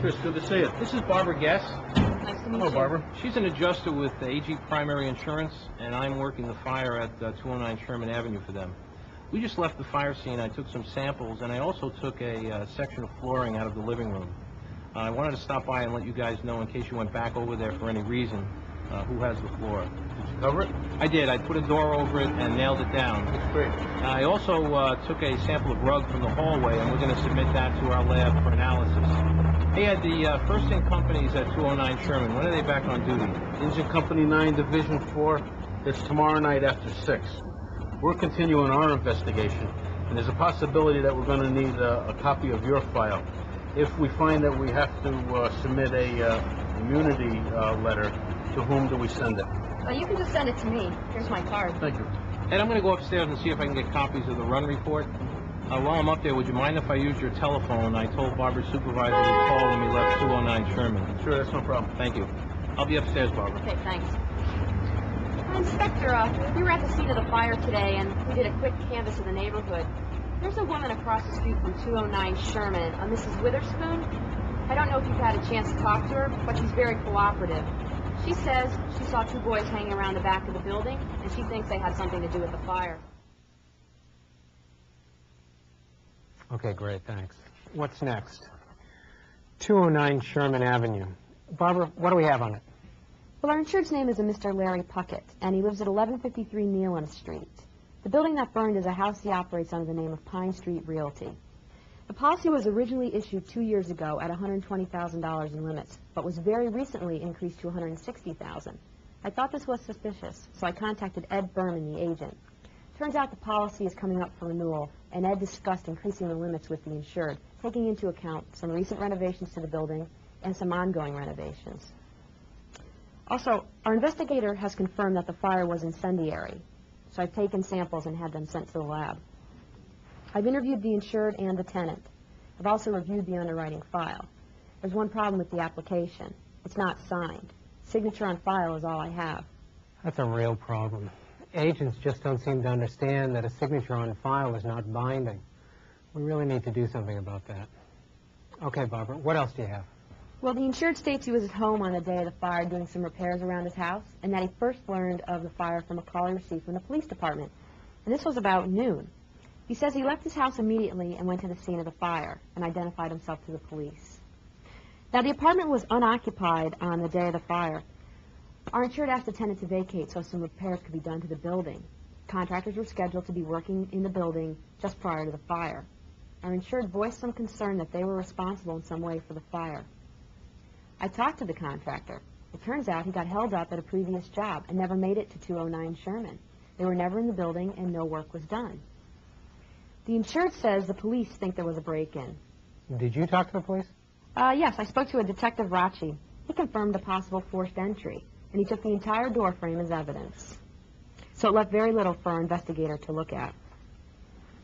Chris, good to see you. This is Barbara Guess. Nice to meet you. Hello, Barbara. She's an adjuster with AG Primary Insurance, and I'm working the fire at 209 Sherman Avenue for them. We just left the fire scene. I took some samples, and I also took a section of flooring out of the living room. I wanted to stop by and let you guys know, in case you went back over there for any reason, who has the floor. Did you cover it? I did. I put a door over it and nailed it down. That's great. I also took a sample of rug from the hallway, and we're going to submit that to our lab for analysis. Hey, Ed, the First In Company's at 209 Sherman. When are they back on duty? Engine Company 9, Division 4. It's tomorrow night after 6. We're continuing our investigation, and there's a possibility that we're going to need a copy of your file. If we find that we have to submit a immunity letter, to whom do we send it? You can just send it to me. Here's my card. Thank you. Ed, I'm going to go upstairs and see if I can get copies of the run report. While I'm up there, would you mind if I use your telephone? I told Barbara's supervisor to call when we left 209 Sherman. Sure, that's no problem. Thank you. I'll be upstairs, Barbara. Okay, thanks. Inspector, we were at the scene of the fire today, and we did a quick canvass of the neighborhood. There's a woman across the street from 209 Sherman, a Mrs. Witherspoon. I don't know if you've had a chance to talk to her, but she's very cooperative. She says she saw two boys hanging around the back of the building, and she thinks they had something to do with the fire. Okay, great, thanks. What's next? 209 Sherman Avenue. Barbara, what do we have on it? Well, our insured's name is a Mr. Larry Puckett, and he lives at 1153 Nealon Street. The building that burned is a house he operates under the name of Pine Street Realty. The policy was originally issued 2 years ago at $120,000 in limits, but was very recently increased to $160,000. I thought this was suspicious, so I contacted Ed Berman, the agent. Turns out the policy is coming up for renewal, and Ed discussed increasing the limits with the insured, taking into account some recent renovations to the building and some ongoing renovations. Also, our investigator has confirmed that the fire was incendiary, so I've taken samples and had them sent to the lab. I've interviewed the insured and the tenant. I've also reviewed the underwriting file. There's one problem with the application. It's not signed. Signature on file is all I have. That's a real problem. Agents just don't seem to understand that a signature on file is not binding. We really need to do something about that. Okay, Barbara, what else do you have? Well, the insured states he was at home on the day of the fire doing some repairs around his house, and that he first learned of the fire from a call he received from the police department. And this was about noon. He says he left his house immediately and went to the scene of the fire and identified himself to the police. Now, the apartment was unoccupied on the day of the fire. Our insured asked the tenant to vacate so some repairs could be done to the building. Contractors were scheduled to be working in the building just prior to the fire. Our insured voiced some concern that they were responsible in some way for the fire. I talked to the contractor. It turns out he got held up at a previous job and never made it to 209 Sherman. They were never in the building and no work was done. The insured says the police think there was a break-in. Did you talk to the police? Yes, I spoke to a Detective Rachi. He confirmed a possible forced entry, and he took the entire door frame as evidence. So it left very little for our investigator to look at.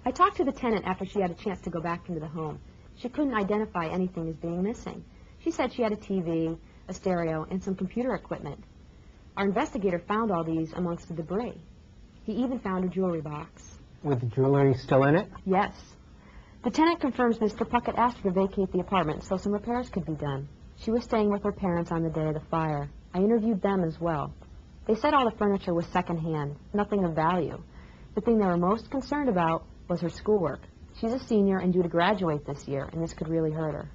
I talked to the tenant after she had a chance to go back into the home. She couldn't identify anything as being missing. She said she had a TV, a stereo, and some computer equipment. Our investigator found all these amongst the debris. He even found a jewelry box. With the jewelry still in it? Yes. The tenant confirms Mr. Puckett asked her to vacate the apartment so some repairs could be done. She was staying with her parents on the day of the fire. I interviewed them as well. They said all the furniture was secondhand, nothing of value. The thing they were most concerned about was her schoolwork. She's a senior and due to graduate this year, and this could really hurt her.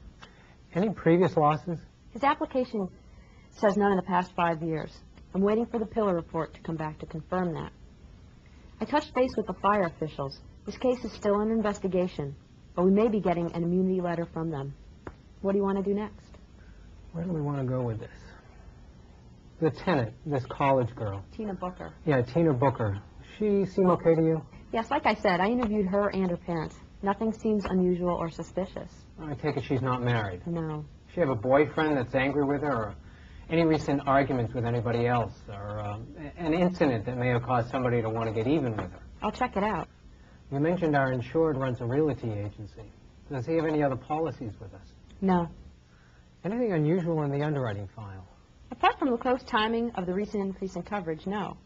Any previous losses? His application says none in the past 5 years. I'm waiting for the pillar report to come back to confirm that. I touched base with the fire officials. This case is still under investigation, but we may be getting an immunity letter from them. What do you want to do next? Where do we want to go with this? The tenant, this college girl. Tina Booker. Yeah, Tina Booker. She seem okay to you? Yes, like I said, I interviewed her and her parents. Nothing seems unusual or suspicious. I take it she's not married. No. Does she have a boyfriend that's angry with her, or any recent arguments with anybody else, or an incident that may have caused somebody to want to get even with her? I'll check it out. You mentioned our insured runs a realty agency. Does he have any other policies with us? No. Anything unusual in the underwriting file? Apart from the close timing of the recent increase in coverage, no.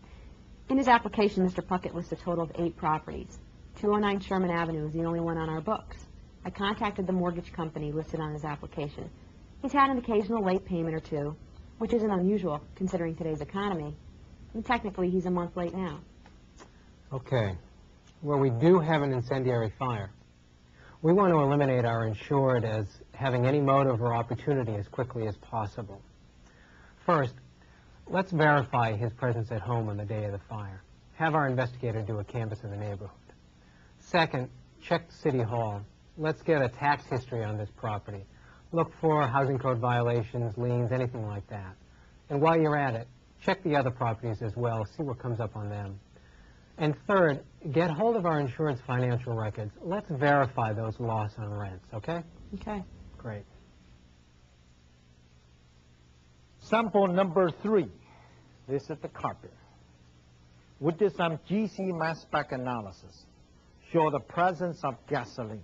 In his application, Mr. Puckett lists a total of 8 properties. 209 Sherman Avenue is the only one on our books. I contacted the mortgage company listed on his application. He's had an occasional late payment or two, which isn't unusual considering today's economy. And technically, he's a month late now. Okay. Well, we do have an incendiary fire. We want to eliminate our insured as having any motive or opportunity as quickly as possible. First, let's verify his presence at home on the day of the fire. Have our investigator do a canvass of the neighborhood. Second, check City Hall. Let's get a tax history on this property. Look for housing code violations, liens, anything like that. And while you're at it, check the other properties as well, see what comes up on them. And third, get hold of our insurance financial records. Let's verify those loss on rents, okay? Okay. Great. Sample number 3. This is the carpet. We did some GC mass spec analysis. Show the presence of gasoline.